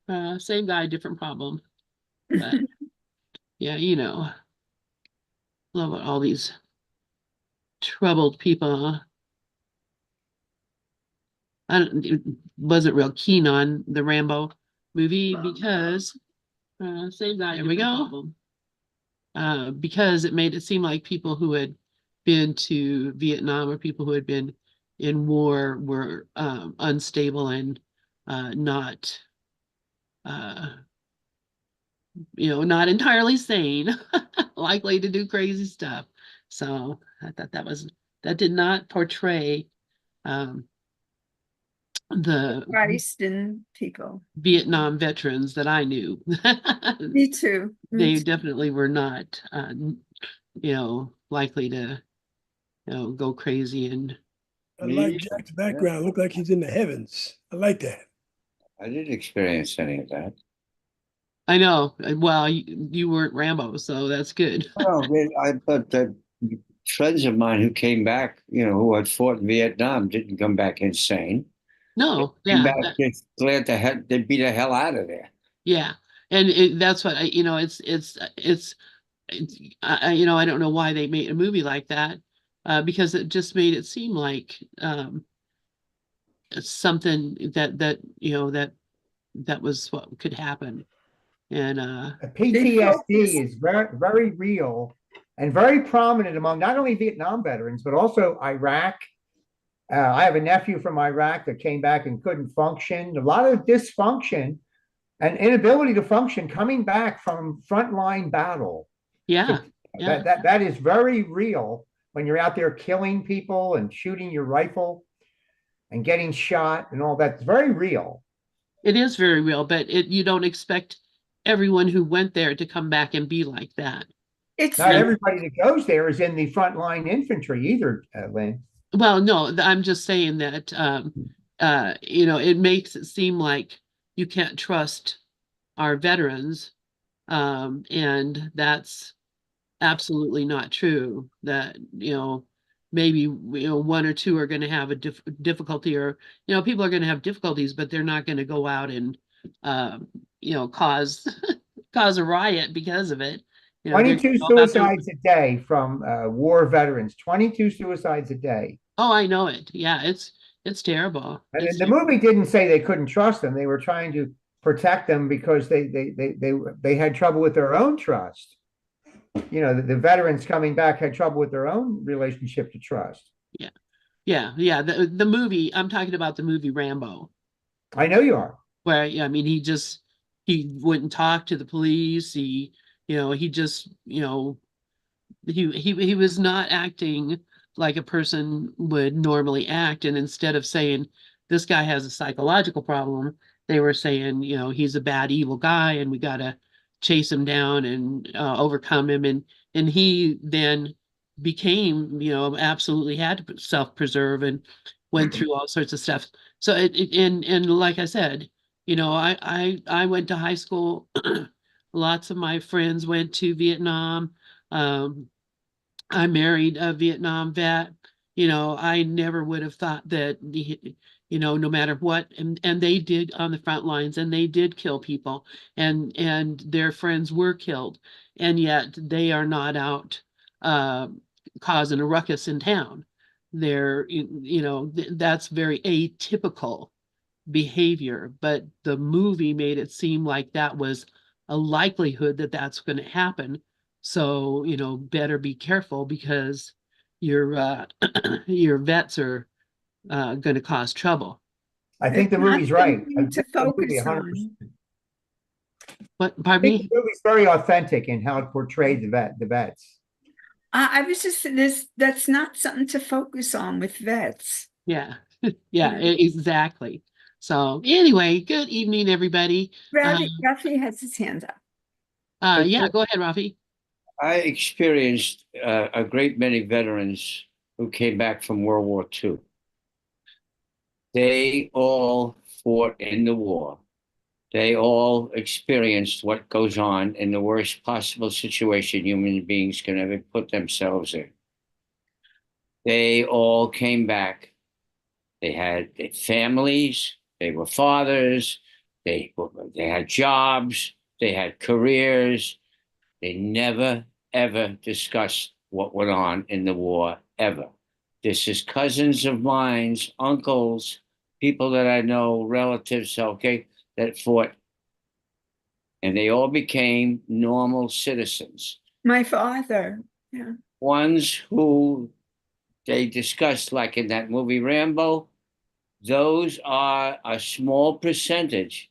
Rambo. Same guy, different problem. But yeah, you know, love all these troubled people. Wasn't real keen on the Rambo movie because same guy. There we go. Because it made it seem like people who had been to Vietnam or people who had been in war were unstable and not, uh, not entirely sane, likely to do crazy stuff. So I thought that did not portray um, the Christ and people. Vietnam veterans that I knew. Me too. Me They too. definitely were not, likely to, go crazy and I like Jack's background. Look like he's in the heavens. I like that. I didn't experience any of that. I know. Well, you weren't Rambo, so that's good. Well, but the friends of mine who came back, who had fought in Vietnam, didn't come back insane. No, Came yeah, back just glad to have they beat the hell out of there. yeah, and that's what I don't know why they made a movie like that, because it just made it seem like something that was what could happen, and PTSD is very, very real and very prominent among not only Vietnam veterans, but also Iraq. I have a nephew from Iraq that came back and couldn't function. A lot of dysfunction and inability to function coming back from frontline battle. yeah, So yeah. that is very real when you're out there killing people and shooting your rifle and getting shot and all that. It's very real. It is very real, but you don't expect everyone who went there to come back and be like that. It's Not not, everybody that goes there is in the frontline infantry either, Lynn. Well, no, I'm just saying that it makes it seem like you can't trust our veterans, and that's absolutely not true. That maybe one or two are going to have a difficulty, or people are going to have difficulties, but they're not going to go out and cause cause a riot because of it. They're 22 all about their. suicides a day from war veterans, 22 suicides a day. Oh, I know it. Yeah, it's terrible. And the movie didn't say they couldn't trust them. They were trying to protect them because they had trouble with their own trust. The veterans coming back had trouble with their own relationship to trust. Yeah, yeah. The movie, I'm talking about the movie Rambo, I know you are. where I mean he wouldn't talk to the police. He just he was not acting like a person would normally act, and instead of saying this guy has a psychological problem, they were saying he's a bad evil guy and we got to chase him down and overcome him, and he then became absolutely had to self-preserve and went through all sorts of stuff. So and like I said, I went to high school. Lots of my friends went to Vietnam. um, I married a Vietnam vet. I never would have thought that no matter what, and they did on the front lines, and they did kill people, and their friends were killed, and yet they are not out uh, causing a ruckus in town. That's very atypical behavior, but the movie made it seem like that was a likelihood that that's going to happen. So, better be careful because your your vets are going to cause trouble. I think the it's not movie's right. something to focus 100%. on. But I pardon think me? the movie's very authentic in how it portrayed the vets. I was just this. That's not something to focus on with vets. Yeah, yeah, exactly. So anyway, good evening, everybody. Rafi has his hand up. Yeah, go ahead, Rafi. I experienced a great many veterans who came back from World War II. They all fought in the war. They all experienced what goes on in the worst possible situation human beings can ever put themselves in. They all came back. They had families, they were fathers, They had jobs, they had careers. They never, ever discussed what went on in the war, ever. This is cousins of mine's, uncles, people that I know, relatives, okay, that fought. And they all became normal citizens. My father, yeah. Ones who they discussed, like in that movie Rambo, those are a small percentage.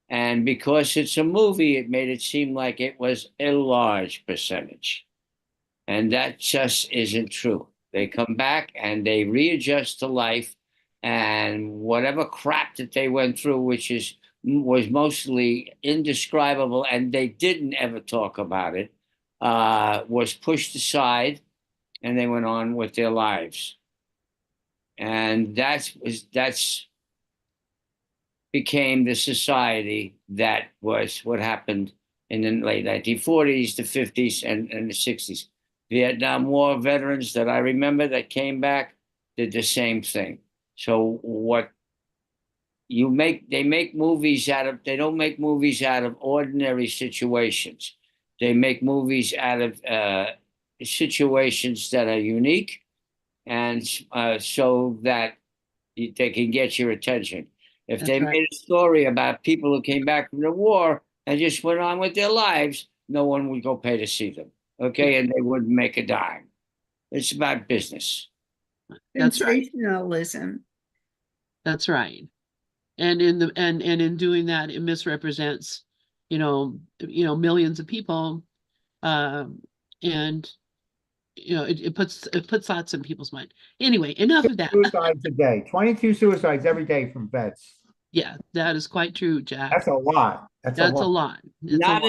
And because it's a movie, it made it seem like it was a large percentage. And that just isn't true. They come back and they readjust to life, and whatever crap that they went through, which was mostly indescribable, and they didn't ever talk about it, was pushed aside, and they went on with their lives. And that's became the society that was what happened in the late 1940s, the 50s, and the 60s. Vietnam War veterans that I remember that came back did the same thing. So what they make movies out of, they don't make movies out of ordinary situations. They make movies out of situations that are unique, and so that they can get your attention. If That's they right. made a story about people who came back from the war and just went on with their lives, no one would go pay to see them. Okay, and they wouldn't make a dime. It's about business. That's right. Sensationalism. That's right. And in doing that, it misrepresents, millions of people, and it puts thoughts in people's mind. Anyway, enough of that. Suicides a day, 22 suicides every day from vets. Yeah, that is quite true, Jack. That's a lot. That's a That's a lot. lot. It's a lot.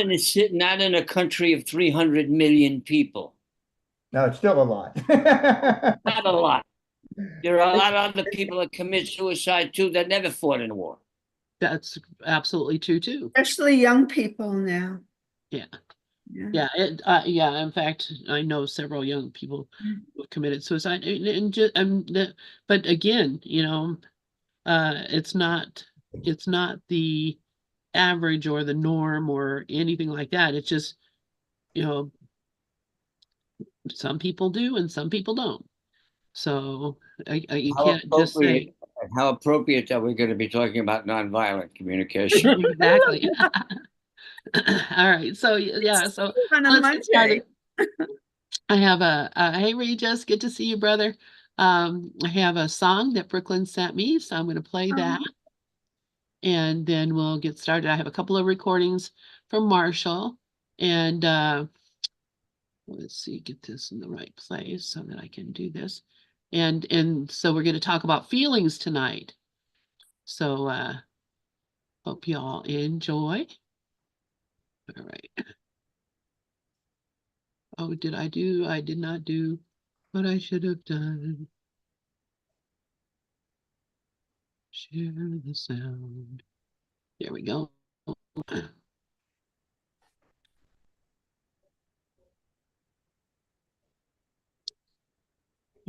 Not in a country of 300 million people. No, it's still a lot. Not a lot. There are a lot of other people that commit suicide too that never fought in a war. That's absolutely true too. Especially young people now. Yeah. Yeah. Yeah. In fact, I know several young people who have committed suicide, but again, it's not the average or the norm or anything like that. It's just, some people do and some people don't. So you can't just say. How appropriate that we're going to be talking about nonviolent communication. Exactly. All right. So yeah. So On a let's get started. Monday. I have hey Regis, good to see you, brother. I have a song that Brooklyn sent me, so I'm going to play that, and then we'll get started. I have a couple of recordings from Marshall, and let's see, get this in the right place so that I can do this. And so we're going to talk about feelings tonight. So hope y'all enjoy. All right. Oh, I did not do what I should have done. Share the sound. There we go.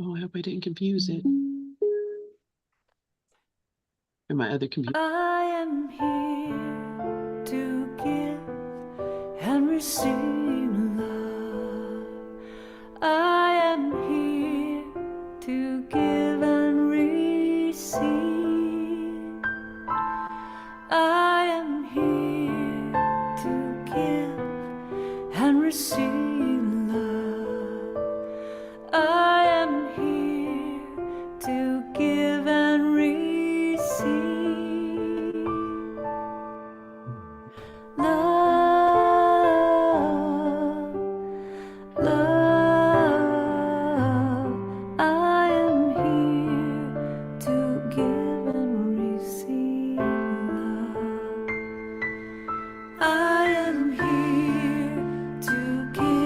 Oh, I hope I didn't confuse it. Or my other computer. I am here to give and receive love. I am here to give and receive. I am here to give and receive love. I am here to give and receive love, love. I am here to give and receive love. I am here to give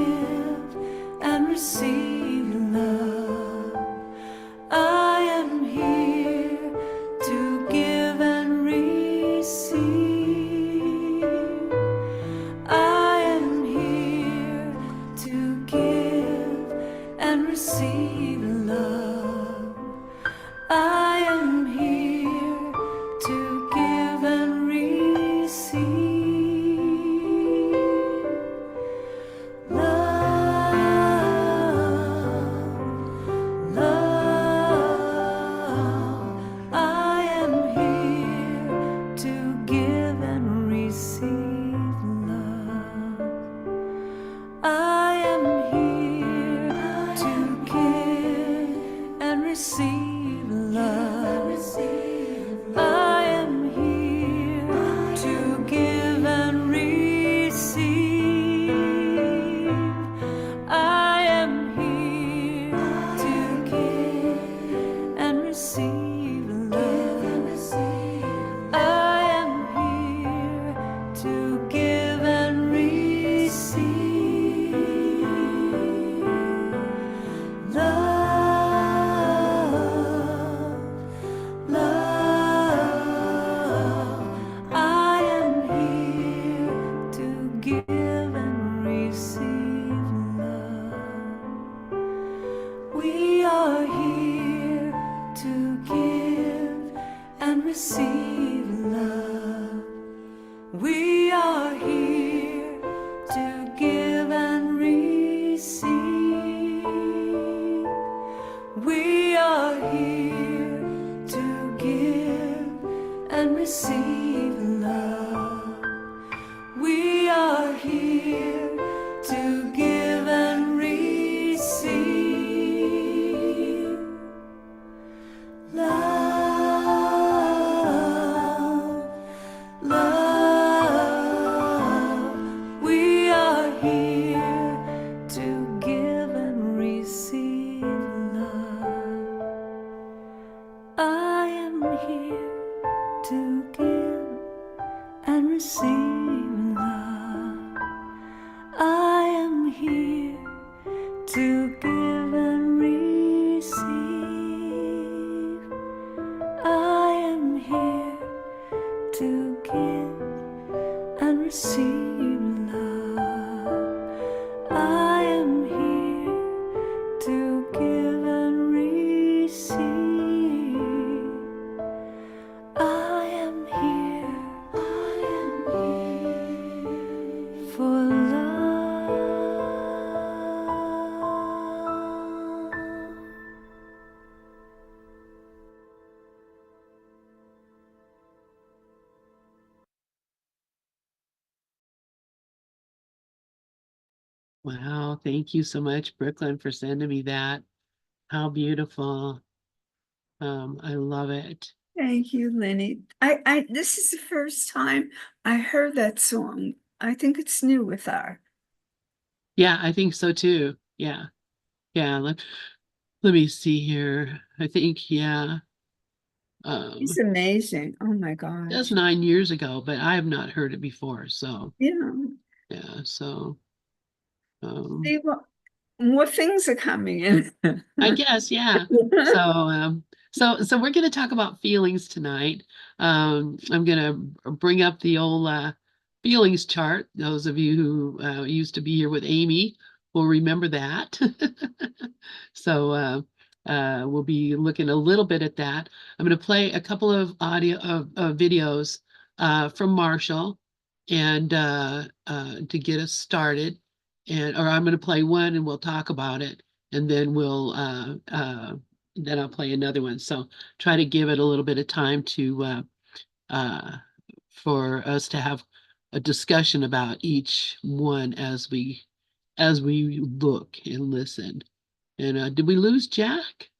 and receive love. I am here to give and receive. I am here to give and receive love. I am here to give and receive. I am here for love. Wow, thank you so much, Brooklyn, for sending me that. How beautiful. I love it. Thank you, Lenny. This is the first time I heard that song. I think it's new with her. Yeah, I think so too. Yeah. Yeah, let me see here. I think, yeah. It's amazing. Oh my That's gosh. 9 years ago, but I have not heard it before. So Yeah. yeah, so See, well, more things are coming in. I guess, yeah. So we're gonna talk about feelings tonight. I'm gonna bring up the old feelings chart. Those of you who used to be here with Amy will remember that. So we'll be looking a little bit at that. I'm gonna play a couple of audio videos from Marshall and to get us started. Or I'm gonna play one and we'll talk about it, and then then I'll play another one. So try to give it a little bit of time to for us to have a discussion about each one as we look and listen. And did we lose Jack?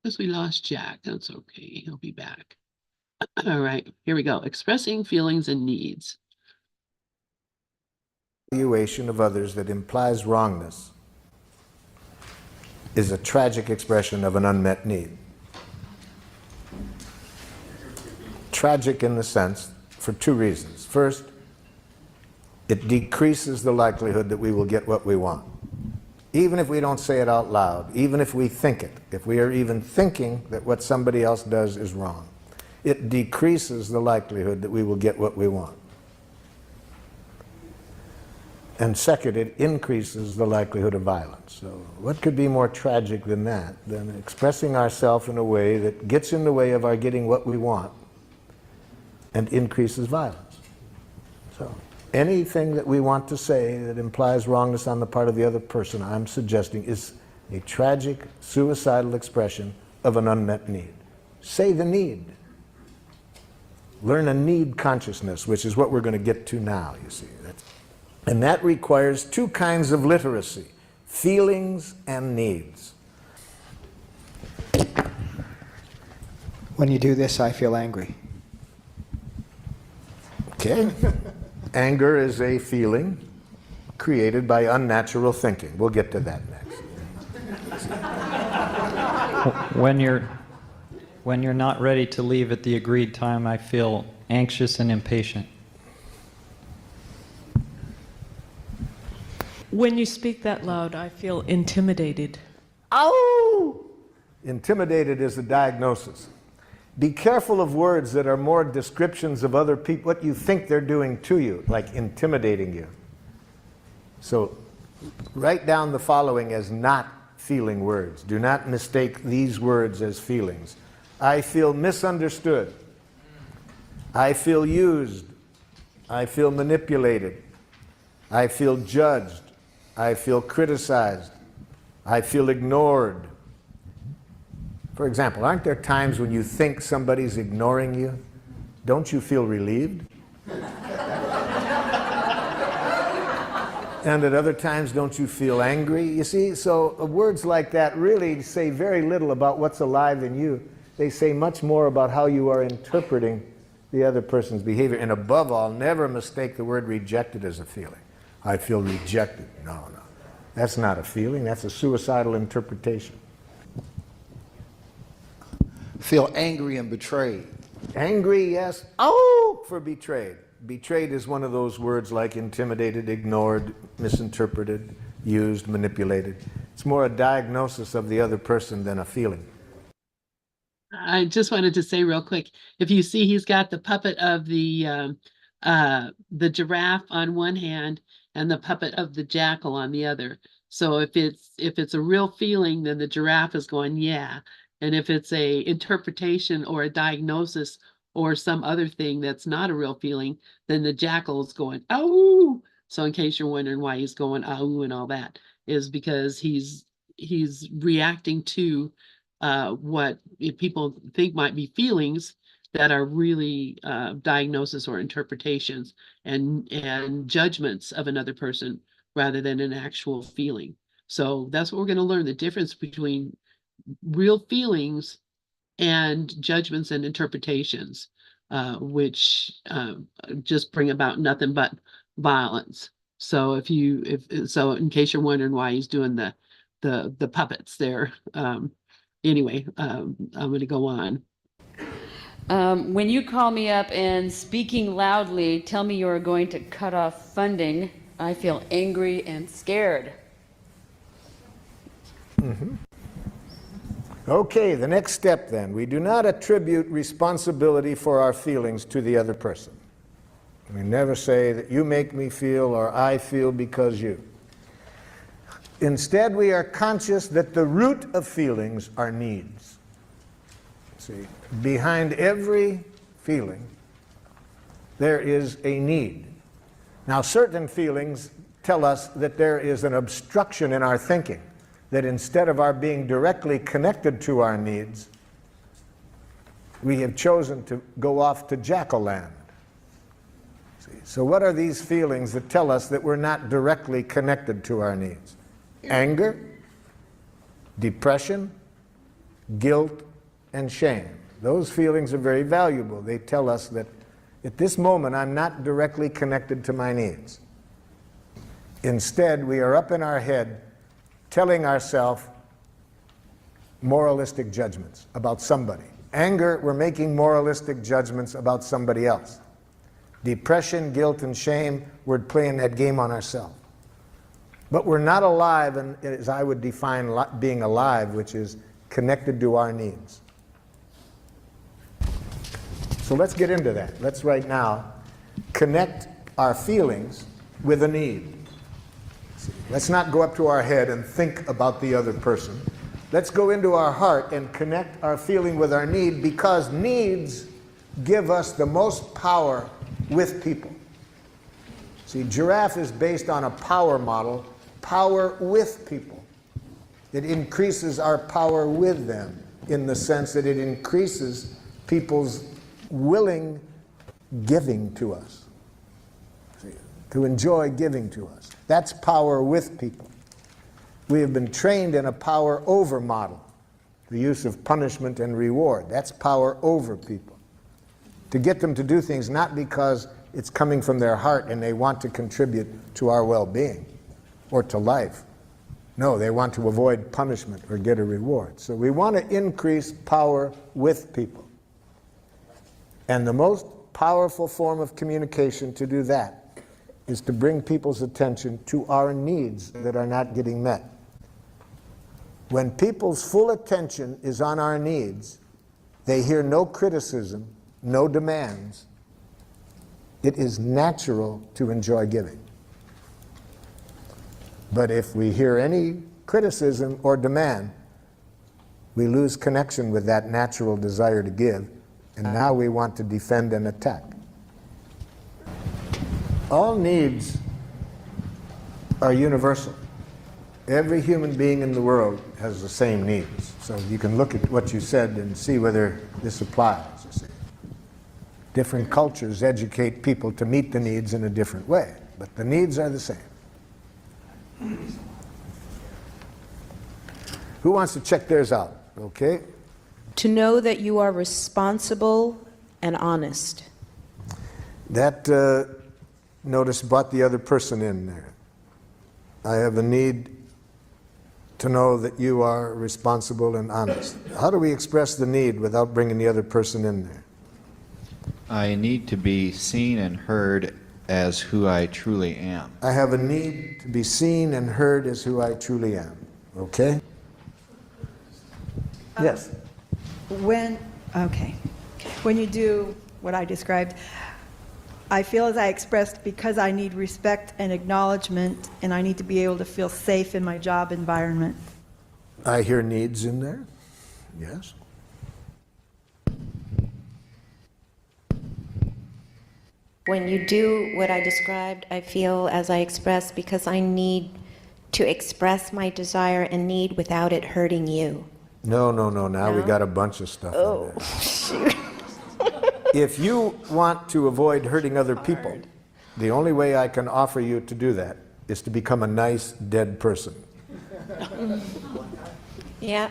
Guess we lost Jack. That's okay. He'll be back. All right, here we go. Expressing feelings and needs. Evaluation of others that implies wrongness is a tragic expression of an unmet need. Tragic in the sense for two reasons. First, it decreases the likelihood that we will get what we want. Even if we don't say it out loud, even if we think it, if we are even thinking that what somebody else does is wrong, it decreases the likelihood that we will get what we want. And second, it increases the likelihood of violence. So what could be more tragic than that, than expressing ourselves in a way that gets in the way of our getting what we want and increases violence? So anything that we want to say that implies wrongness on the part of the other person, I'm suggesting, is a tragic, suicidal expression of an unmet need. Say the need. Learn a need consciousness, which is what we're going to get to now, you see. And that requires two kinds of literacy, feelings and needs. When you do this, I feel angry. Okay. Anger is a feeling created by unnatural thinking. We'll get to that next. When you're not ready to leave at the agreed time, I feel anxious and impatient. When you speak that loud, I feel intimidated. Ow! Intimidated is a diagnosis. Be careful of words that are more descriptions of other people, what you think they're doing to you, like intimidating you. So write down the following as not feeling words. Do not mistake these words as feelings. I feel misunderstood. I feel used. I feel manipulated. I feel judged. I feel criticized. I feel ignored. For example, aren't there times when you think somebody's ignoring you? Don't you feel relieved? And at other times, don't you feel angry? You see, so words like that really say very little about what's alive in you. They say much more about how you are interpreting the other person's behavior. And above all, never mistake the word rejected as a feeling. I feel rejected. No. That's not a feeling. That's a suicidal interpretation. Feel angry and betrayed. Angry, yes. Oh, for betrayed. betrayed is one of those words like intimidated, ignored, misinterpreted, used, manipulated. It's more a diagnosis of the other person than a feeling. I just wanted to say real quick, if you see he's got the puppet of the giraffe on one hand and the puppet of the jackal on the other. So if it's a real feeling, then the giraffe is going, yeah. And if it's a interpretation or a diagnosis or some other thing that's not a real feeling, then the jackal is going, oh. So in case you're wondering why he's going, oh, and all that, is because he's reacting to what people think might be feelings that are really diagnosis or interpretations and judgments of another person rather than an actual feeling. So that's what we're going to learn, the difference between real feelings and judgments and interpretations, which just bring about nothing but violence. So so in case you're wondering why he's doing the puppets there, anyway, I'm going to go on. When you call me up and speaking loudly, tell me you're going to cut off funding, I feel angry and scared. Mm-hmm. Okay, the next step then. We do not attribute responsibility for our feelings to the other person. We never say that you make me feel or I feel because you. Instead, we are conscious that the root of feelings are needs. See, behind every feeling, there is a need. Now, certain feelings tell us that there is an obstruction in our thinking, that instead of our being directly connected to our needs, we have chosen to go off to jackal land. See, so what are these feelings that tell us that we're not directly connected to our needs? Anger, depression, guilt, and shame. Those feelings are very valuable. They tell us that at this moment I'm not directly connected to my needs. Instead, we are up in our head telling ourselves moralistic judgments about somebody. Anger, we're making moralistic judgments about somebody else. Depression, guilt, and shame, we're playing that game on ourselves. But we're not alive, and as I would define being alive, which is connected to our needs. So let's get into that. Let's right now connect our feelings with a need. Let's not go up to our head and think about the other person. Let's go into our heart and connect our feeling with our need, because needs give us the most power with people. See, giraffe is based on a power model, power with people. It increases our power with them in the sense that it increases people's willing giving to us, to enjoy giving to us. That's power with people. We have been trained in a power over model, the use of punishment and reward. That's power over people. To get them to do things not because it's coming from their heart and they want to contribute to our well-being or to life. No, they want to avoid punishment or get a reward. So we want to increase power with people. And the most powerful form of communication to do that is to bring people's attention to our needs that are not getting met. When people's full attention is on our needs, they hear no criticism, no demands. It is natural to enjoy giving. But if we hear any criticism or demand, we lose connection with that natural desire to give, and now we want to defend and attack. All needs are universal. Every human being in the world has the same needs. So you can look at what you said and see whether this applies. You see. Different cultures educate people to meet the needs in a different way, but the needs are the same. Who wants to check theirs out? Okay. To know that you are responsible and honest. That notice brought the other person in there. I have a need to know that you are responsible and honest. How do we express the need without bringing the other person in there? I need to be seen and heard as who I truly am. I have a need to be seen and heard as who I truly am. Okay? Yes. When you do what I described, I feel as I expressed because I need respect and acknowledgement, and I need to be able to feel safe in my job environment. I hear needs in there. Yes. When you do what I described, I feel as I express because I need to express my desire and need without it hurting you. No. Now we got a bunch of stuff in there. Shoot. If you want to avoid hurting other people, the only way I can offer you to do that is to become a nice dead person. Yeah.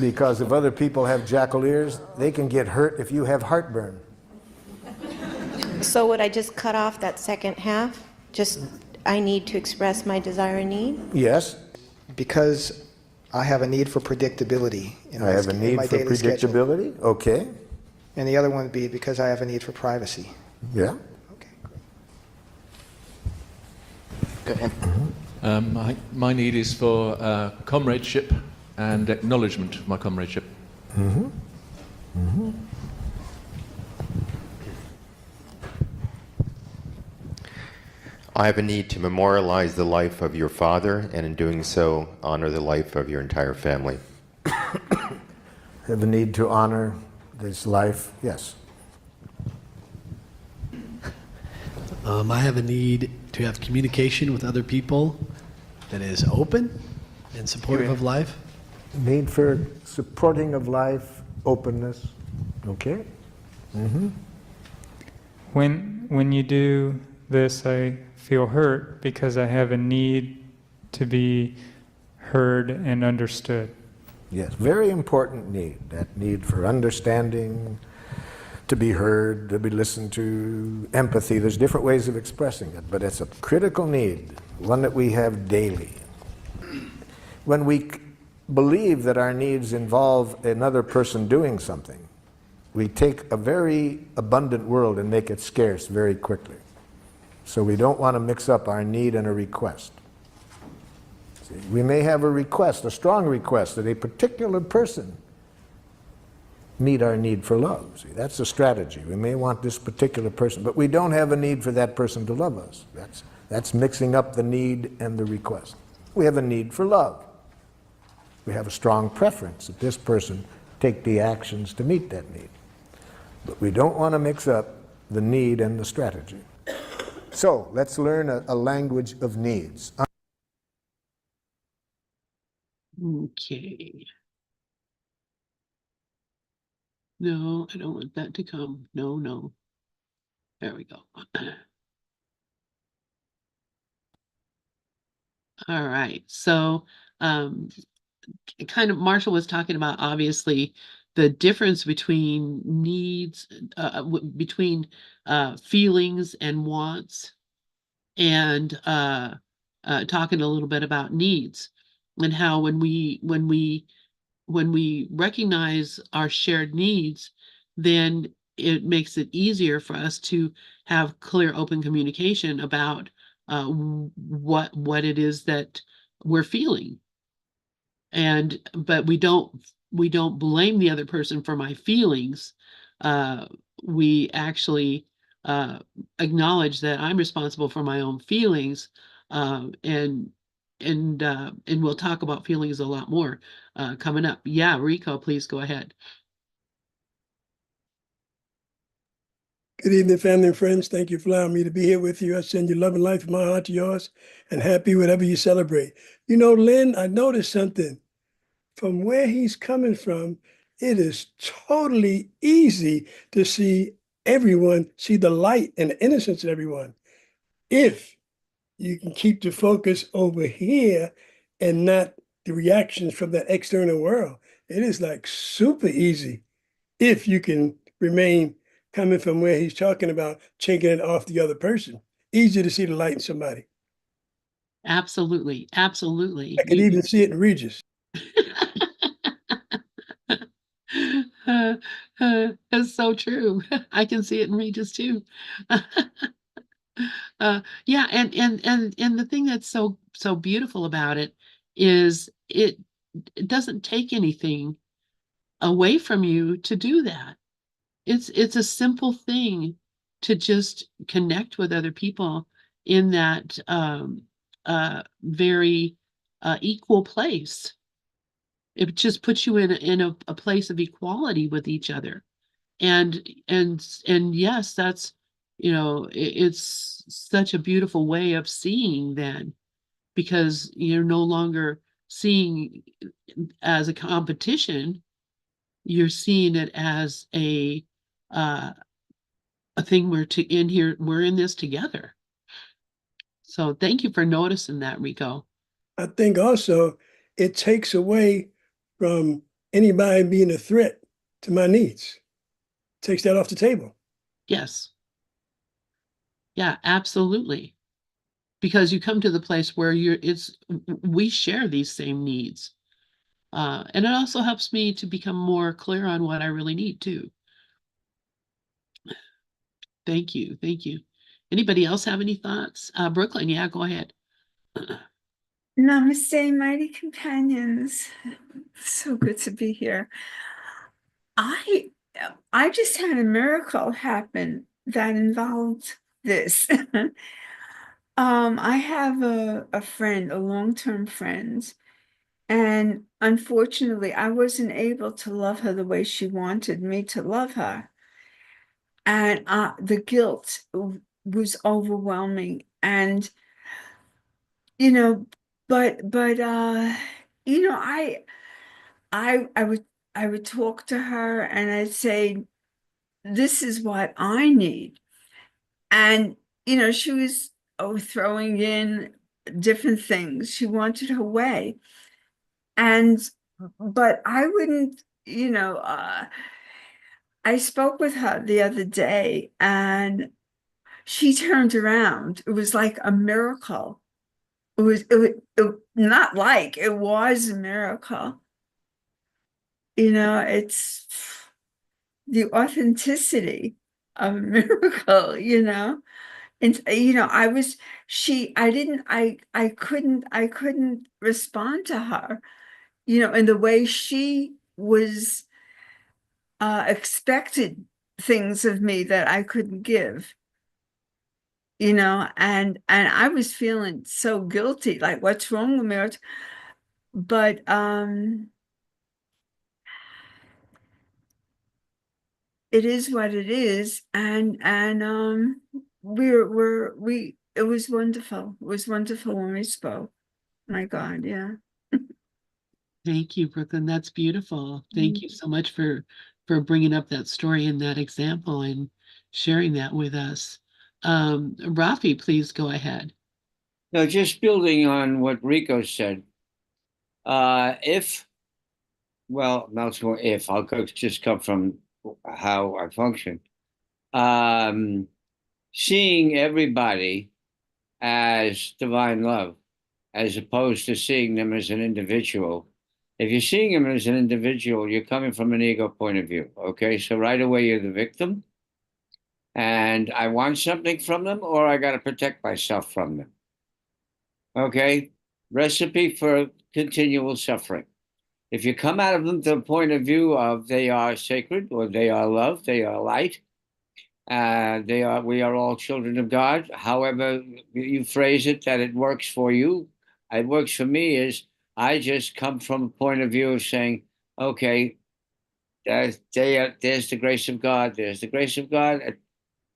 Because if other people have jackal ears, they can get hurt if you have heartburn. So would I just cut off that second half? Just, I need to express my desire and need? Yes. Because I have a need for predictability. I have a need for predictability. Okay. And the other one would be because I have a need for privacy. Yeah. Okay. Go ahead. My need is for comradeship and acknowledgement of my comradeship. I have a need to memorialize the life of your father, and in doing so, honor the life of your entire family. Have a need to honor this life? Yes. I have a need to have communication with other people that is open and supportive of life. Need for supporting of life, openness. Okay. When you do this, I feel hurt because I have a need to be heard and understood. Yes, very important need. That need for understanding, to be heard, to be listened to, empathy. There's different ways of expressing it, but it's a critical need, one that we have daily. When we believe that our needs involve another person doing something, we take a very abundant world and make it scarce very quickly. So we don't want to mix up our need and a request. See, we may have a request, a strong request, that a particular person meet our need for love. See, that's a strategy. We may want this particular person, but we don't have a need for that person to love us. That's mixing up the need and the request. We have a need for love. We have a strong preference that this person take the actions to meet that need. But we don't want to mix up the need and the strategy. So let's learn a language of needs. Okay. No, I don't want that to come. No. There we go. All right. So, kind of Marshall was talking about obviously the difference between needs, between feelings and wants, and talking a little bit about needs, and how when we recognize our shared needs, then it makes it easier for us to have clear, open communication about what it is that we're feeling. But we don't blame the other person for my feelings. We actually acknowledge that I'm responsible for my own feelings, and we'll talk about feelings a lot more coming up. Yeah, Rico, please go ahead. Good evening, family and friends. Thank you for allowing me to be here with you. I send you love and light from my heart to yours, and happy whatever you celebrate. You know, Lynn, I noticed something. From where he's coming from, it is totally easy to see the light and the innocence in everyone. If you can keep the focus over here and not the reactions from that external world, it is like super easy if you can remain coming from where he's talking about, taking it off the other person. Easier to see the light in somebody. Absolutely. I could even see it in Regis. That's so true. I can see it in Regis too. Yeah, and the thing that's so beautiful about it is it doesn't take anything away from you to do that. It's a simple thing to just connect with other people in that very equal place. It just puts you in a place of equality with each other. And yes, that's, it's such a beautiful way of seeing then, because you're no longer seeing as a competition, you're seeing it as uh a thing we're in this together. So thank you for noticing that, Rico. I think also it takes away from anybody being a threat to my needs. Takes that off the table. Yes. Yeah, absolutely. Because you come to the place where we share these same needs. And it also helps me to become more clear on what I really need too. Thank you. Thank you. Anybody else have any thoughts? Brooklyn, yeah, go ahead. Namaste, mighty companions. So good to be here. I just had a miracle happen that involved this. I have a friend, a long-term friend, and unfortunately, I wasn't able to love her the way she wanted me to love her. And the guilt was overwhelming. And, you know, but I would talk to her and I'd say, this is what I need. And, she was throwing in different things. She wanted her way. And, but I wouldn't, I spoke with her the other day and she turned around. It was like a miracle. Not like, it was a miracle. It's the authenticity of a miracle, And I couldn't respond to her, in the way she was expected things of me that I couldn't give, and I was feeling so guilty, like what's wrong with me? But it is what it is, and we it was wonderful. It was wonderful when we spoke. My God, yeah. Thank you, Brooklyn. That's beautiful. Thank you so much for bringing up that story and that example and sharing that with us. Rafi, please go ahead. No, just building on what Rico said. If, well, not more if, just come from how I function. Seeing everybody as divine love, as opposed to seeing them as an individual. If you're seeing them as an individual, you're coming from an ego point of view. Okay, so right away you're the victim, and I want something from them, or I got to protect myself from them. Okay, recipe for continual suffering. If you come out of them to the point of view of they are sacred, or they are love, they are light, we are all children of God. However you phrase it, that it works for you, it works for me. Is I just come from a point of view of saying, okay, there's the grace of God. There's the grace of God.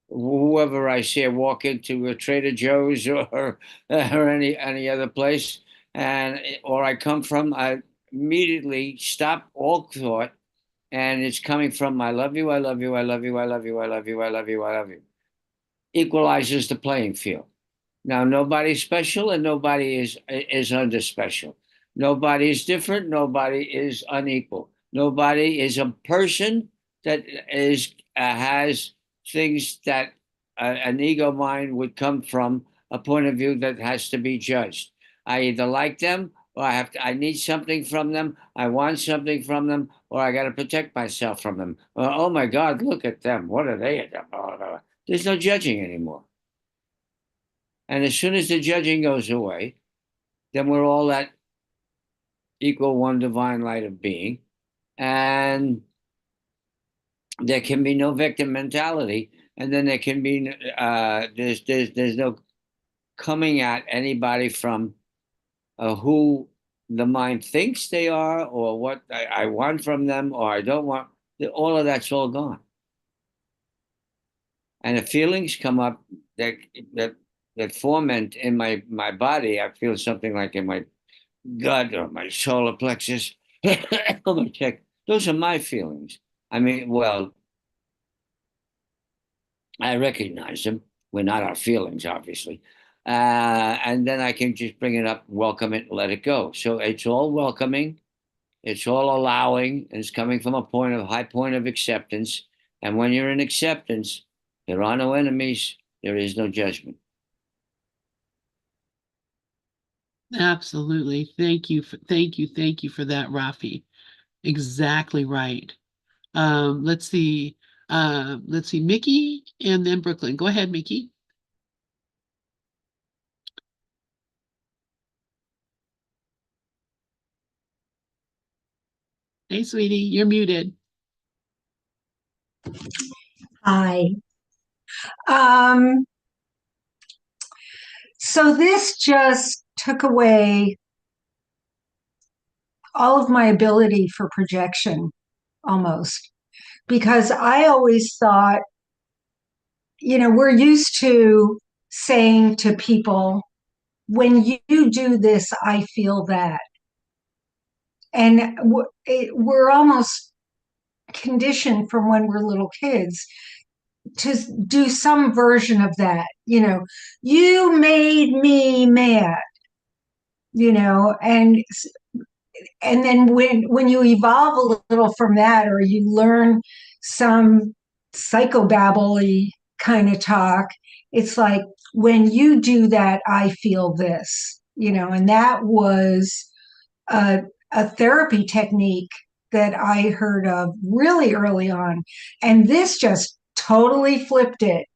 Whoever I see, I walk into a Trader Joe's or any other place, or I come from, I immediately stop all thought, and it's coming from I love you, I love you, I love you, I love you, I love you, I love you, I love you. Equalizes the playing field. Now nobody's special and nobody is under special. Nobody is different, nobody is unequal. Nobody is a person that has things that an ego mind would come from a point of view that has to be judged. I either like them or I need something from them, I want something from them, or I got to protect myself from them. Or, oh my God, look at them. What are they? There's no judging anymore. And as soon as the judging goes away, then we're all that equal one divine light of being. And there can be no victim mentality. And then there can be there's no coming at anybody from who the mind thinks they are, or what I want from them, or I don't want. All of that's all gone. And if feelings come up that that that foment in my body, I feel something like in my gut or my solar plexus. Oh my check. Those are my feelings. I mean, well, I recognize them. We're not our feelings, obviously. And then I can just bring it up, welcome it, let it go. So it's all welcoming, it's all allowing, and it's coming from a high point of acceptance. And when you're in acceptance, there are no enemies, there is no judgment. Absolutely. Thank you for that, Rafi. Exactly right. Let's see. Let's see, Mickey and then Brooklyn. Go ahead, Mickey. Hey, sweetie, you're muted. Hi. Um, so this just took away all of my ability for projection almost, because I always thought, we're used to saying to people, when you do this, I feel that. And we're almost conditioned from when we're little kids to do some version of that. You made me mad, and then when you evolve a little from that, or you learn some psychobabble kind of talk, it's like, when you do that, I feel this, and that was a, a therapy technique that I heard of really early on. And this just totally flipped it.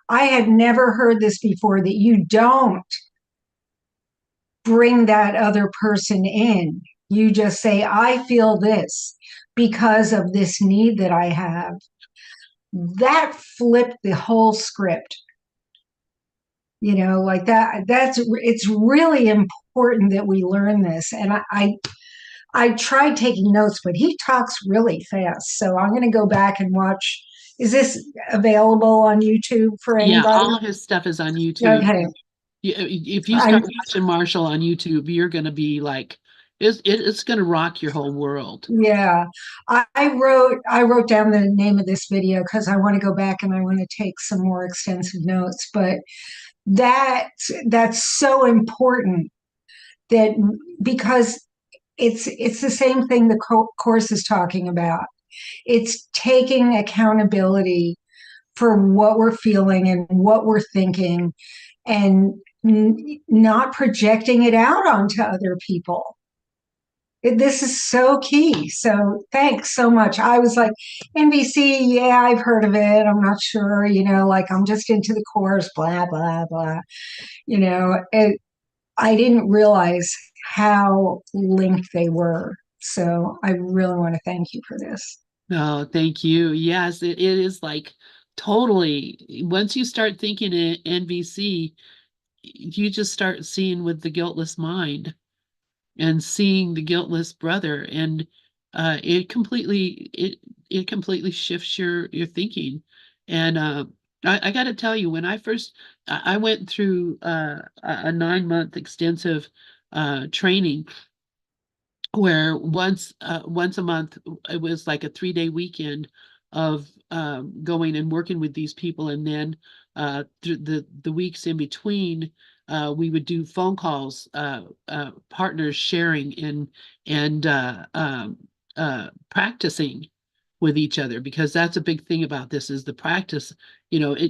I had never heard this before, that you don't bring that other person in. You just say, I feel this because of this need that I have. That flipped the whole script. Like it's really important that we learn this. And I tried taking notes, but he talks really fast. So I'm going to go back and watch. Is this available on YouTube for Yeah, anybody? all his stuff is on YouTube. Okay. If you start watching Marshall on YouTube, you're going to be like, it's going to rock your whole world. Yeah, I wrote down the name of this video because I want to go back and I want to take some more extensive notes. But that's so important, that because it's the same thing the course is talking about. It's taking accountability for what we're feeling and what we're thinking, and not projecting it out onto other people. This is so key. So thanks so much. I was like, NBC, yeah, I've heard of it. I'm not sure, like I'm just into the course, blah, blah, blah. I didn't realize how linked they were. So I really want to thank you for this. No, thank you. Yes, it is like totally. Once you start thinking in NVC, you just start seeing with the guiltless mind and seeing the guiltless brother, and it completely shifts your thinking. And I got to tell you, when I went through a 9 month extensive training, where once a month, it was like a 3 day weekend of going and working with these people, and then the weeks in between, we would do phone calls, partners sharing and practicing with each other, because that's a big thing about this is the practice,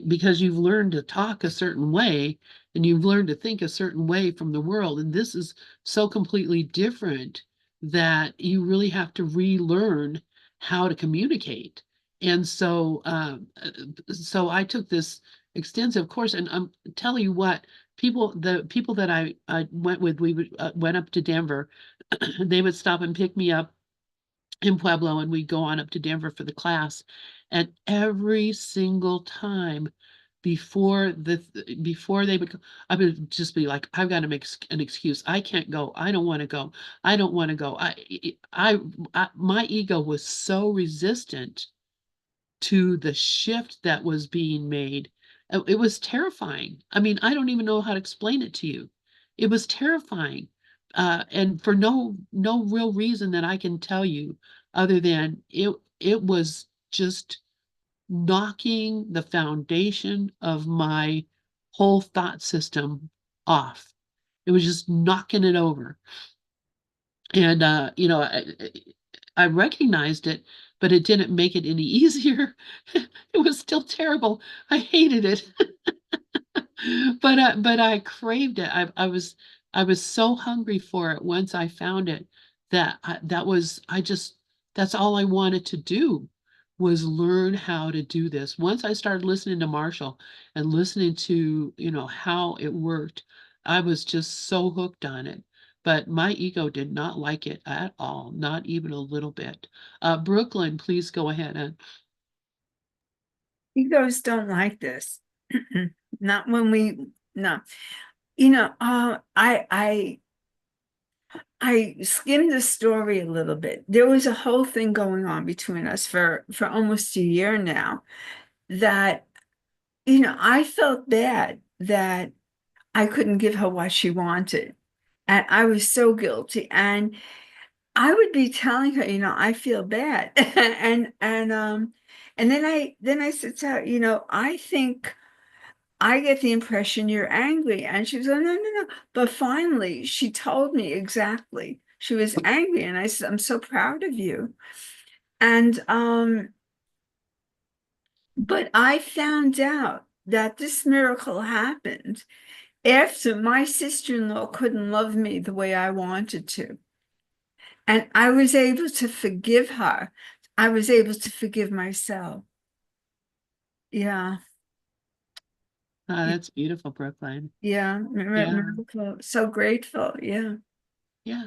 because you've learned to talk a certain way and you've learned to think a certain way from the world. And this is so completely different that you really have to relearn how to communicate. And so I took this extensive course, and I'm telling you what, the people that I went with, went up to Denver. They would stop and pick me up in Pueblo, and we'd go on up to Denver for the class. And every single time before they would go, I would just be like, I've got to make an excuse. I can't go. I don't want to go. I don't want to go. My ego was so resistant to the shift that was being made. It was terrifying. I mean, I don't even know how to explain it to you. It was terrifying. And for no real reason that I can tell you, other than it was just knocking the foundation of my whole thought system off. It was just knocking it over. And I recognized it, but it didn't make it any easier. It was still terrible. I hated it. But I craved it. I was so hungry for it once I found it, that's all I wanted to do, was learn how to do this. Once I started listening to Marshall and listening to, how it worked, I was just so hooked on it. But my ego did not like it at all, not even a little bit. Brooklyn, please go ahead. And Egos don't like this. Not when we, no. I skimmed the story a little bit. There was a whole thing going on between us for almost a year now that, I felt bad that I couldn't give her what she wanted. And I was so guilty. And I would be telling her, I feel bad. And then I said to her, I think I get the impression you're angry. And she was like, no, no, no. But finally, she told me exactly. She was angry. And I said, I'm so proud of you. And, but I found out that this miracle happened after my sister-in-law couldn't love me the way I wanted to. And I was able to forgive her. I was able to forgive myself. Yeah. that's beautiful, Brooklyn. Yeah. Yeah. Miracle. So grateful. Yeah. Yeah.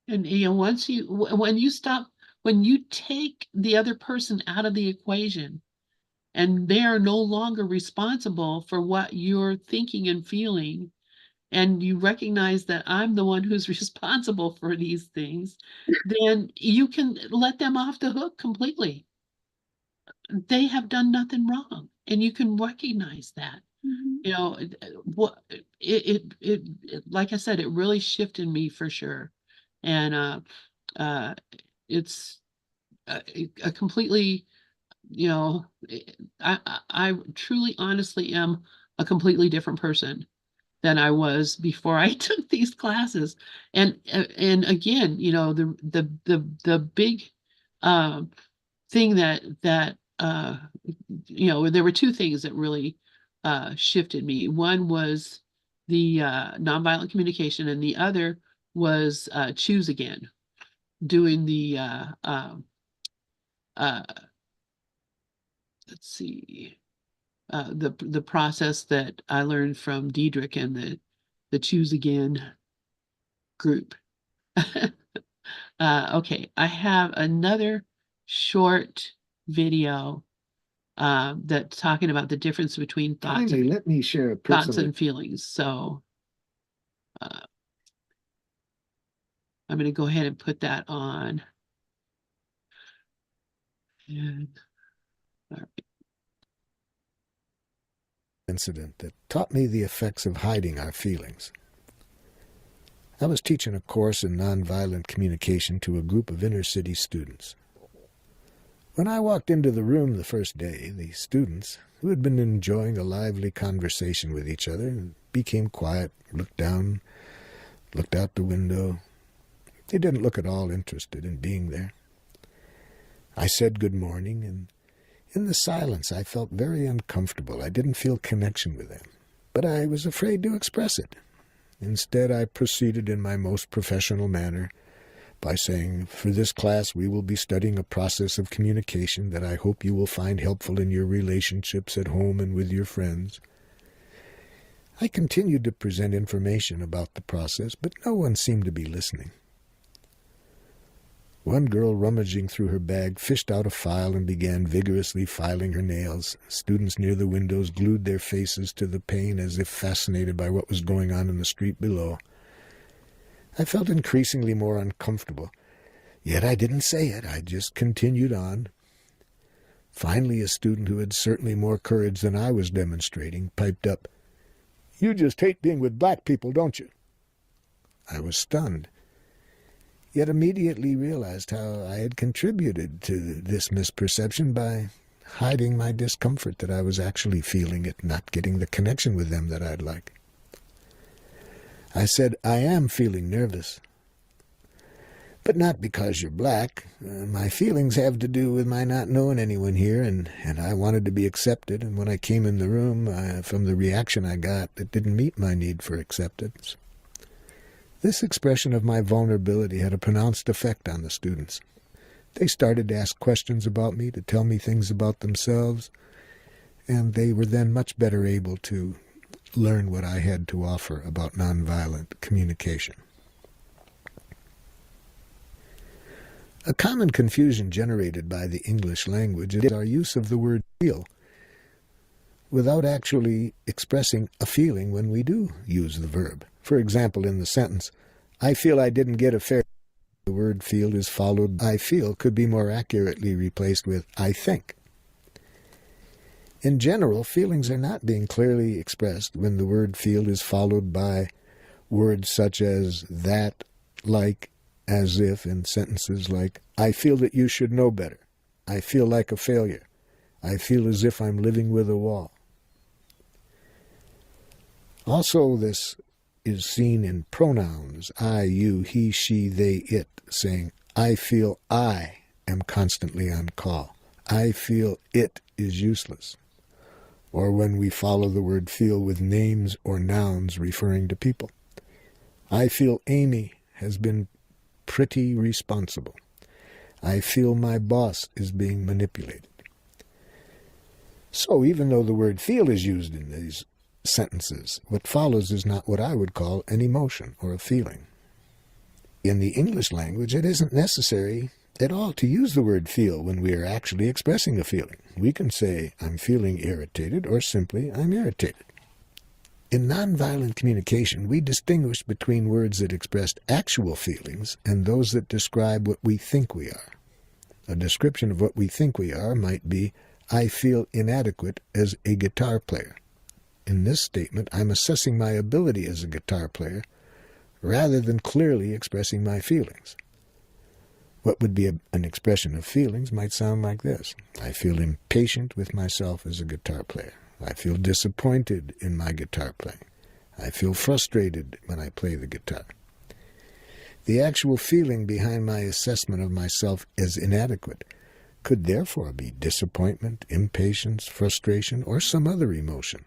And when you take the other person out of the equation, and they are no longer responsible for what you're thinking and feeling, and you recognize that I'm the one who's responsible for these things, then you can let them off the hook completely. They have done nothing wrong, and you can recognize that. What like I said, it really shifted me for sure. And it's a completely, I truly, honestly am a completely different person than I was before I took these classes. And again, the big thing that there were two things that really shifted me. One was the nonviolent communication, and the other was choose again, doing the uh, let's see, the process that I learned from Diedrich and the choose again group. Okay, I have another short video that's talking about the difference between thoughts Finally, let me share a thoughts personal and feelings. So I'm going to go ahead and put that on. And, all right. incident that taught me the effects of hiding our feelings. I was teaching a course in nonviolent communication to a group of inner-city students. When I walked into the room the first day, the students, who had been enjoying a lively conversation with each other, became quiet, looked down, looked out the window. They didn't look at all interested in being there. I said good morning, and in the silence I felt very uncomfortable. I didn't feel connection with them, but I was afraid to express it. Instead, I proceeded in my most professional manner by saying, for this class we will be studying a process of communication that I hope you will find helpful in your relationships at home and with your friends. I continued to present information about the process, but no one seemed to be listening. One girl, rummaging through her bag, fished out a file and began vigorously filing her nails. Students near the windows glued their faces to the pane as if fascinated by what was going on in the street below. I felt increasingly more uncomfortable, yet I didn't say it. I just continued on. Finally, a student who had certainly more courage than I was demonstrating piped up, "You just hate being with black people, don't you?" I was stunned, yet immediately realized how I had contributed to this misperception by hiding my discomfort that I was actually feeling at not getting the connection with them that I'd like. I said, "I am feeling nervous, but not because you're black. My feelings have to do with my not knowing anyone here, and I wanted to be accepted, and when I came in the room, from the reaction I got, it didn't meet my need for acceptance." This expression of my vulnerability had a pronounced effect on the students. They started to ask questions about me, to tell me things about themselves, and they were then much better able to learn what I had to offer about nonviolent communication. A common confusion generated by the English language is our use of the word feel without actually expressing a feeling when we do use the verb. For example, in the sentence, "I feel I didn't get a fair," the word feel is followed. "I feel" could be more accurately replaced with "I think." In general, feelings are not being clearly expressed when the word feel is followed by words such as that, like, as if, in sentences like, "I feel that you should know better," "I feel like a failure," "I feel as if I'm living with a wall." Also, this is seen in pronouns, I, you, he, she, they, it, saying, "I feel I am constantly on call," "I feel it is useless," or when we follow the word feel with names or nouns referring to people. "I feel Amy has been pretty responsible," "I feel my boss is being manipulated." So even though the word feel is used in these sentences, what follows is not what I would call an emotion or a feeling. In the English language, it isn't necessary at all to use the word feel when we are actually expressing a feeling. We can say, "I'm feeling irritated," or simply, "I'm irritated." In nonviolent communication, we distinguish between words that express actual feelings and those that describe what we think we are. A description of what we think we are might be, "I feel inadequate as a guitar player." In this statement, I'm assessing my ability as a guitar player rather than clearly expressing my feelings. What would be an expression of feelings might sound like this: "I feel impatient with myself as a guitar player. I feel disappointed in my guitar playing. I feel frustrated when I play the guitar." The actual feeling behind my assessment of myself as inadequate could therefore be disappointment, impatience, frustration, or some other emotion.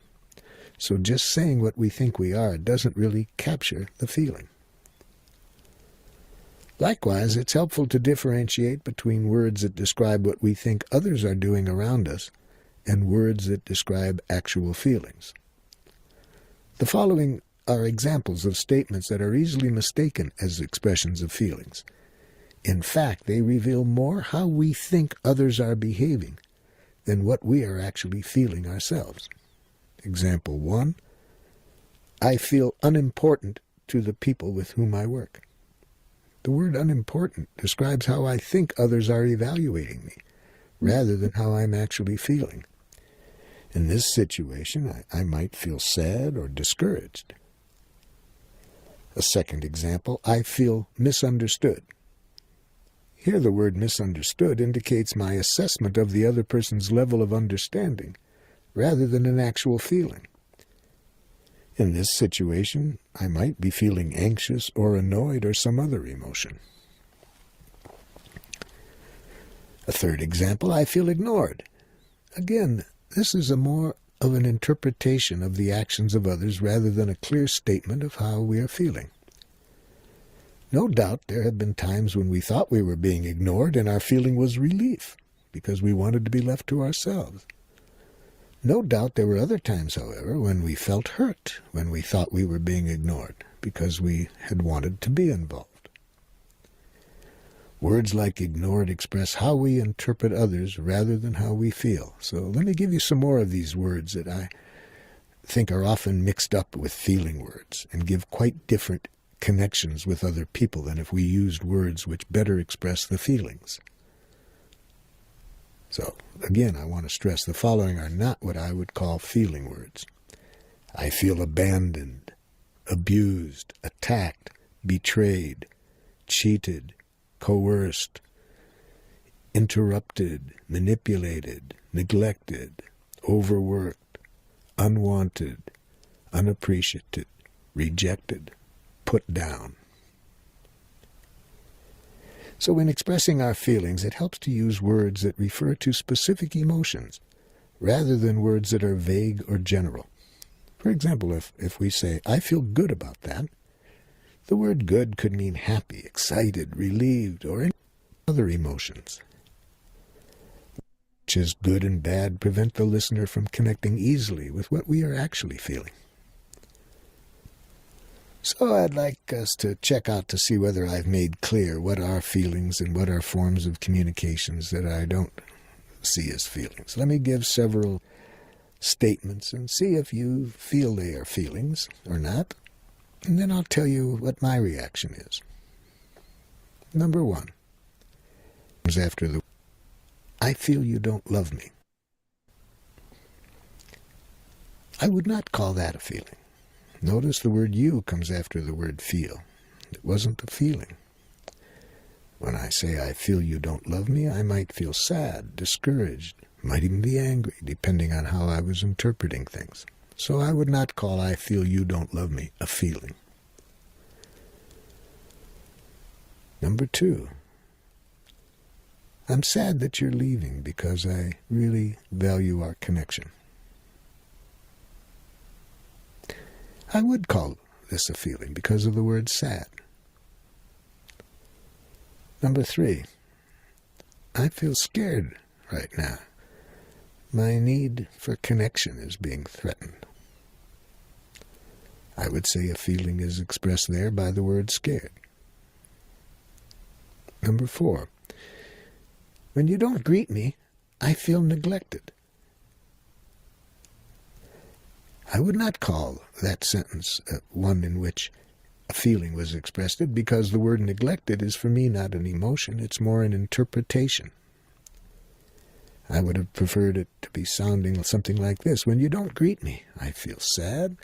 So just saying what we think we are doesn't really capture the feeling. Likewise, it's helpful to differentiate between words that describe what we think others are doing around us and words that describe actual feelings. The following are examples of statements that are easily mistaken as expressions of feelings. In fact, they reveal more how we think others are behaving than what we are actually feeling ourselves. Example 1, "I feel unimportant to the people with whom I work." The word unimportant describes how I think others are evaluating me, rather than how I'm actually feeling. In this situation, I might feel sad or discouraged. A second example, "I feel misunderstood." Here the word misunderstood indicates my assessment of the other person's level of understanding, rather than an actual feeling. In this situation, I might be feeling anxious or annoyed or some other emotion. A third example, I feel ignored. Again, this is a more of an interpretation of the actions of others rather than a clear statement of how we are feeling. No doubt there have been times when we thought we were being ignored and our feeling was relief because we wanted to be left to ourselves. No doubt there were other times, however, when we felt hurt when we thought we were being ignored because we had wanted to be involved. Words like ignored express how we interpret others rather than how we feel. So let me give you some more of these words that I think are often mixed up with feeling words and give quite different connections with other people than if we used words which better express the feelings. So, again, I want to stress the following are not what I would call feeling words. I feel abandoned, abused, attacked, betrayed, cheated, coerced, interrupted, manipulated, neglected, overworked, unwanted, unappreciated, rejected, put down. So in expressing our feelings, it helps to use words that refer to specific emotions rather than words that are vague or general. For example, if we say, I feel good about that, the word good could mean happy, excited, relieved, or any other emotions. Which is good and bad prevent the listener from connecting easily with what we are actually feeling. So I'd like us to check out to see whether I've made clear what are feelings and what are forms of communications that I don't see as feelings. Let me give several statements and see if you feel they are feelings or not. And then I'll tell you what my reaction is. Number one comes after the I feel you don't love me. I would not call that a feeling. Notice the word you comes after the word feel. It wasn't a feeling. When I say I feel you don't love me, I might feel sad, discouraged, might even be angry, depending on how I was interpreting things. So I would not call I feel you don't love me a feeling. Number two, I'm sad that you're leaving because I really value our connection. I would call this a feeling because of the word sad. Number three, I feel scared right now. My need for connection is being threatened. I would say a feeling is expressed there by the word scared. Number four, when you don't greet me, I feel neglected. I would not call that sentence one in which a feeling was expressed because the word neglected is for me not an emotion, it's more an interpretation. I would have preferred it to be sounding something like this. When you don't greet me, I feel sad,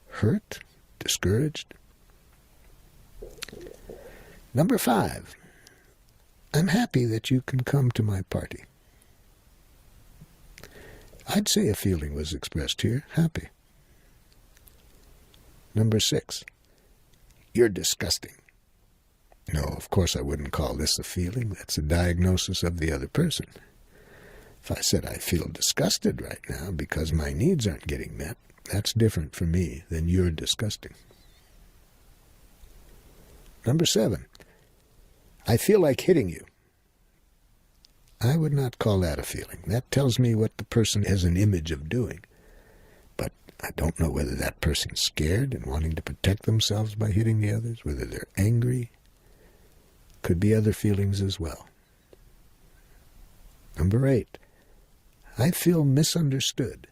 hurt, discouraged. Number five, I'm happy that you can come to my party. I'd say a feeling was expressed here, happy. Number six, you're disgusting. No, of course I wouldn't call this a feeling. That's a diagnosis of the other person. If I said I feel disgusted right now because my needs aren't getting met, that's different for me than you're disgusting. Number seven, I feel like hitting you. I would not call that a feeling. That tells me what the person has an image of doing. But I don't know whether that person's scared and wanting to protect themselves by hitting the others, whether they're angry. Could be other feelings as well. Number eight, I feel misunderstood.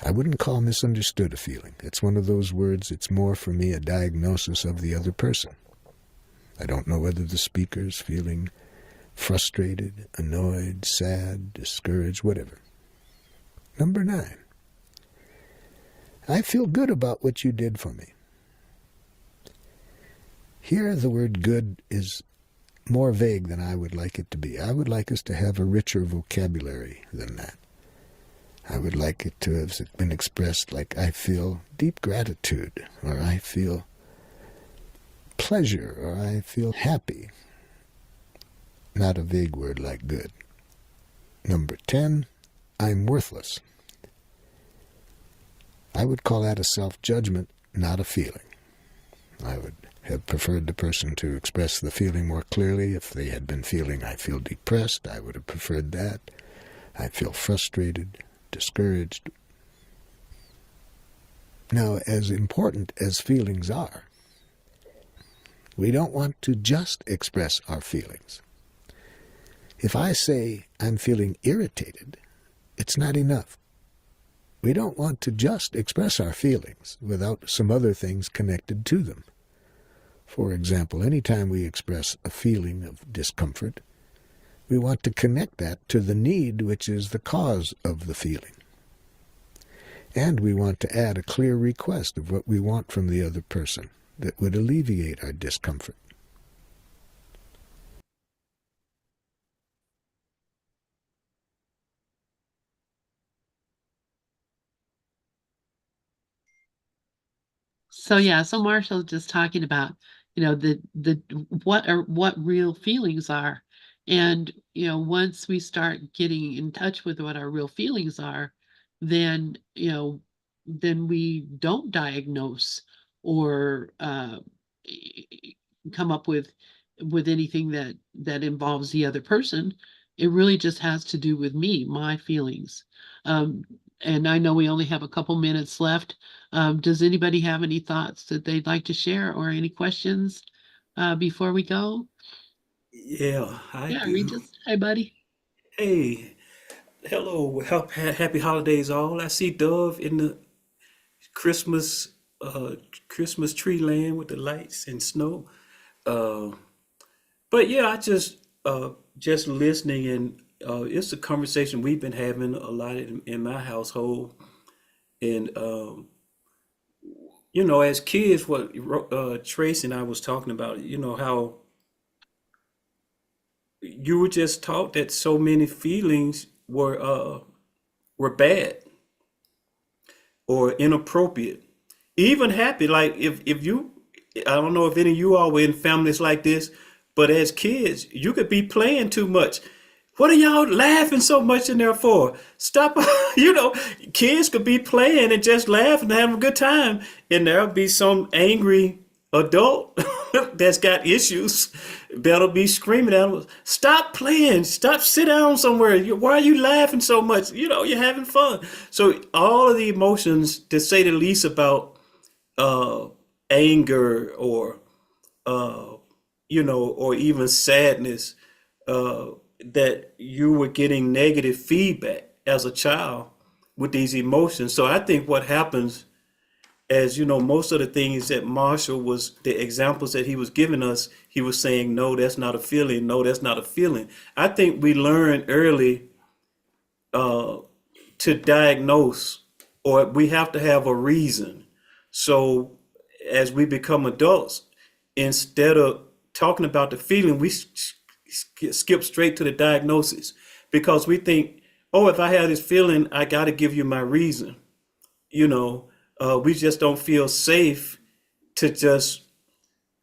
I wouldn't call misunderstood a feeling. It's one of those words, it's more for me a diagnosis of the other person. I don't know whether the speaker's feeling frustrated, annoyed, sad, discouraged, whatever. Number nine, I feel good about what you did for me. Here the word good is more vague than I would like it to be. I would like us to have a richer vocabulary than that. I would like it to have been expressed like I feel deep gratitude, or I feel pleasure, or I feel happy, not a vague word like good. Number 10, I'm worthless. I would call that a self-judgment, not a feeling. I would have preferred the person to express the feeling more clearly. If they had been feeling, I feel depressed, I would have preferred that. I feel frustrated, discouraged. Now, as important as feelings are, we don't want to just express our feelings. If I say I'm feeling irritated, it's not enough. We don't want to just express our feelings without some other things connected to them. For example, anytime we express a feeling of discomfort, we want to connect that to the need which is the cause of the feeling. And we want to add a clear request of what we want from the other person that would alleviate our discomfort. So yeah, so Marshall's just talking about, the what real feelings are. And, once we start getting in touch with what our real feelings are, then, then we don't diagnose or come up with anything that involves the other person. It really just has to do with me, my feelings. And I know we only have a couple minutes left. Does anybody have any thoughts that they'd like to share or any questions before we go? Yeah, I Yeah, do. Regis. Hi, buddy. Hey, hello. Happy holidays, all. I see Dove in the Christmas Christmas tree land with the lights and snow. Uh, but yeah, I just listening, and it's a conversation we've been having a lot in my household. And as kids, what Tracy and I was talking about, how you were just taught that so many feelings were bad or inappropriate. Even happy, like if you, I don't know if any of you all were in families like this, but as kids, you could be playing too much. What are y'all laughing so much in there for? Stop. Kids could be playing and just laughing and having a good time. And there'll be some angry adult that's got issues that'll be screaming at them, stop playing, stop, sit down somewhere. Why are you laughing so much? You're having fun. So all of the emotions, to say the least, about uh, anger or or even sadness, uh, that you were getting negative feedback as a child with these emotions. So I think what happens, as most of the things that Marshall was, the examples that he was giving us, he was saying, no, that's not a feeling. No, that's not a feeling. I think we learn early uh, to diagnose, or we have to have a reason. So as we become adults, instead of talking about the feeling, we skip straight to the diagnosis, because we think, oh, if I have this feeling, I got to give you my reason. We just don't feel safe to just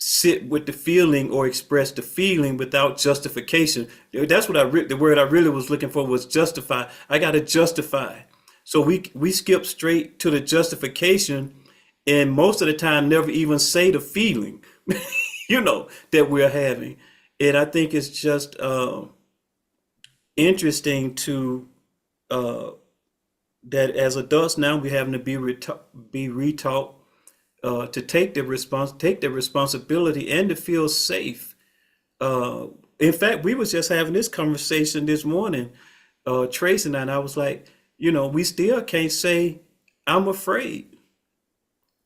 sit with the feeling or express the feeling without justification. That's what the word I really was looking for was justify. I got to justify. So we skip straight to the justification, and most of the time never even say the feeling, that we're having. And I think it's just interesting to that as adults now we're having to be retaught to take the responsibility and to feel safe. In fact, we was just having this conversation this morning, Tracy and I was like, we still can't say I'm afraid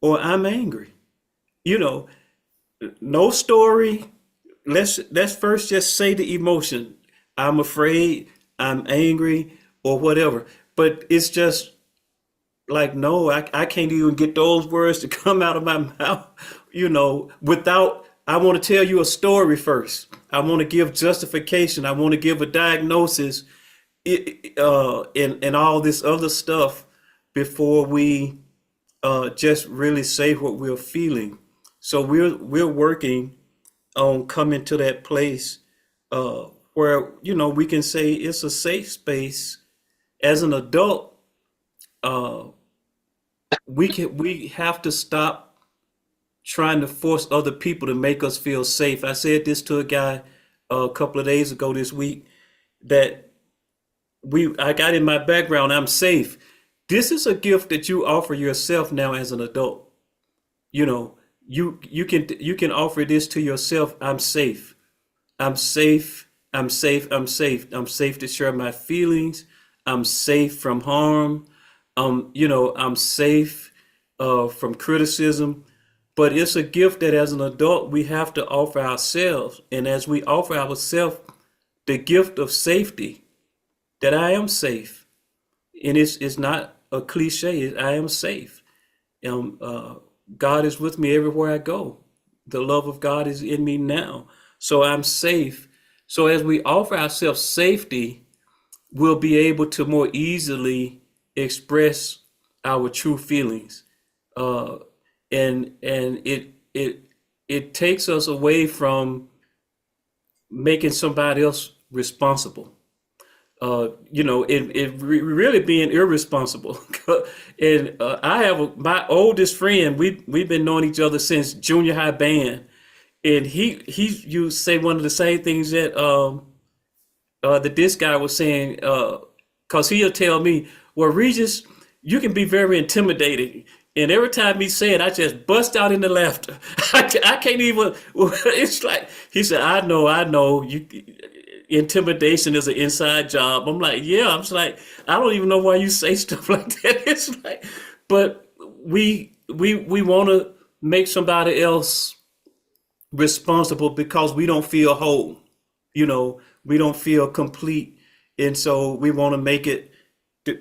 or I'm angry. No story. Let's first just say the emotion. I'm afraid, I'm angry, or whatever. But it's just like, no, I can't even get those words to come out of my mouth, without, I want to tell you a story first. I want to give justification. I want to give a diagnosis, and all this other stuff before we just really say what we're feeling. So we're working on coming to that place where, we can say it's a safe space. As an adult, uh, we have to stop trying to force other people to make us feel safe. I said this to a guy a couple of days ago this week, that I got in my background, I'm safe. This is a gift that you offer yourself now as an adult. You know, you can offer this to yourself. I'm safe. I'm safe. I'm safe. I'm safe. I'm safe to share my feelings. I'm safe from harm. I'm safe from criticism. But it's a gift that as an adult we have to offer ourselves. And as we offer ourselves the gift of safety, that I am safe. And it's not a cliche. I am safe. Um, uh, God is with me everywhere I go. The love of God is in me now. So I'm safe. So as we offer ourselves safety, we'll be able to more easily express our true feelings. Uh, and it takes us away from making somebody else responsible. Really being irresponsible. And I have my oldest friend. We've been knowing each other since junior high band, and he you say one of the same things that this guy was saying. Cause he'll tell me, "Well, Regis, you can be very intimidating." And every time he said, I just bust out into laughter. I can't even. It's like he said, I know. You intimidation is an inside job." I'm like, yeah. I'm just like, I don't even know why you say stuff like that. It's like, but we want to make somebody else responsible because we don't feel whole. We don't feel complete, and so we want to make it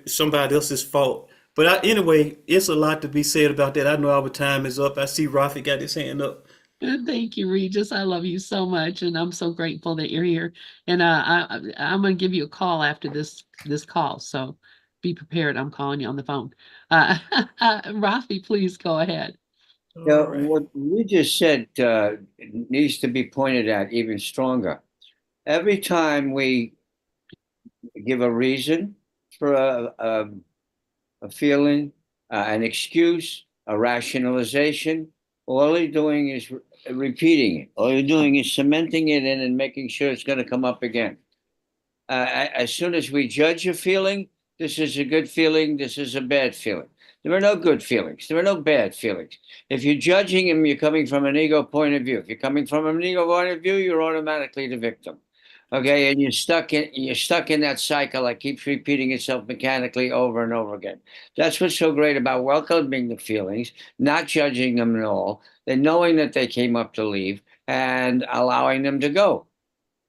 somebody else's fault. But anyway, it's a lot to be said about that. I know our time is up. I see Rafi got his hand up. Thank you, Regis. I love you so much, and I'm so grateful that you're here. And I'm gonna give you a call after this call, so be prepared. I'm calling you on the phone. Rafi, please go ahead. Now, what we just said needs to be pointed at even stronger. Every time we give a reason for a feeling, an excuse, a rationalization, all you're doing is repeating it. All you're doing is cementing it in and making sure it's going to come up again. As soon as we judge a feeling, this is a good feeling, this is a bad feeling. There are no good feelings. There are no bad feelings. If you're judging them, you're coming from an ego point of view. If you're coming from an ego point of view, you're automatically the victim. Okay, and you're stuck in that cycle that keeps repeating itself mechanically over and over again. That's what's so great about welcoming the feelings, not judging them at all, and knowing that they came up to leave and allowing them to go.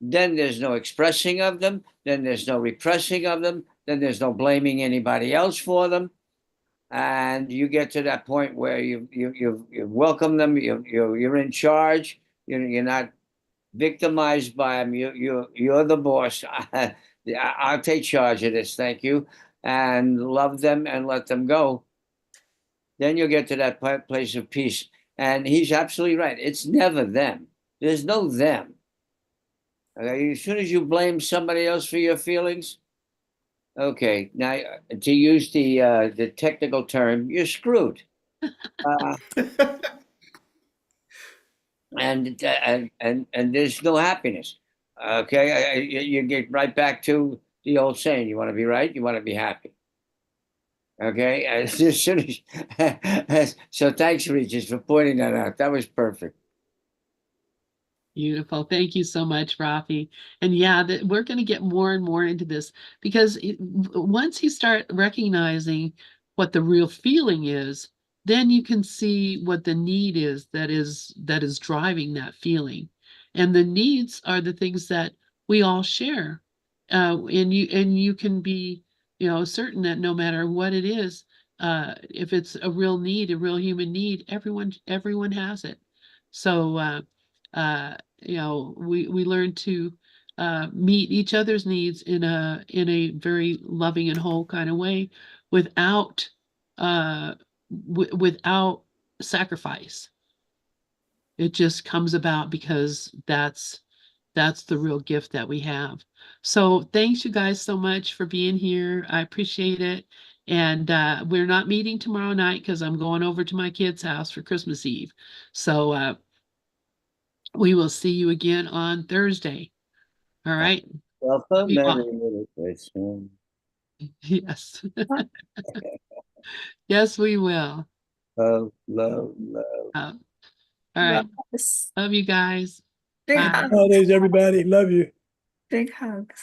Then there's no expressing of them. Then there's no repressing of them. Then there's no blaming anybody else for them. And you get to that point where you welcome them. You're in charge. You're not victimized by them. You're the boss. I'll take charge of this. Thank you, and love them and let them go. Then you'll get to that place of peace. And he's absolutely right. It's never them. There's no them. Okay, as soon as you blame somebody else for your feelings, okay, now to use the technical term, you're screwed. Uh, and there's no happiness. Okay, you get right back to the old saying: you want to be right, you want to be happy. Okay, as soon as, so thanks, Regis, for pointing that out. That was perfect. Beautiful. Thank you so much, Rafi. And yeah, we're going to get more and more into this because once you start recognizing what the real feeling is, then you can see what the need is that is driving that feeling. And the needs are the things that we all share. And you can be, certain that no matter what it is, if it's a real need, a real human need, everyone has it. So we learn to meet each other's needs in a very loving and whole kind of way without without sacrifice. It just comes about because That's the real gift that we have. So thanks you guys so much for being here. I appreciate it. And we're not meeting tomorrow night because I'm going over to my kids' house for Christmas Eve. So we will see you again on Thursday. All right. Love you all. Yes. Yes, we will. Love, love. All right. Yes. Love you guys. Big Bye. hugs. Holidays, everybody. Love you. Big hugs.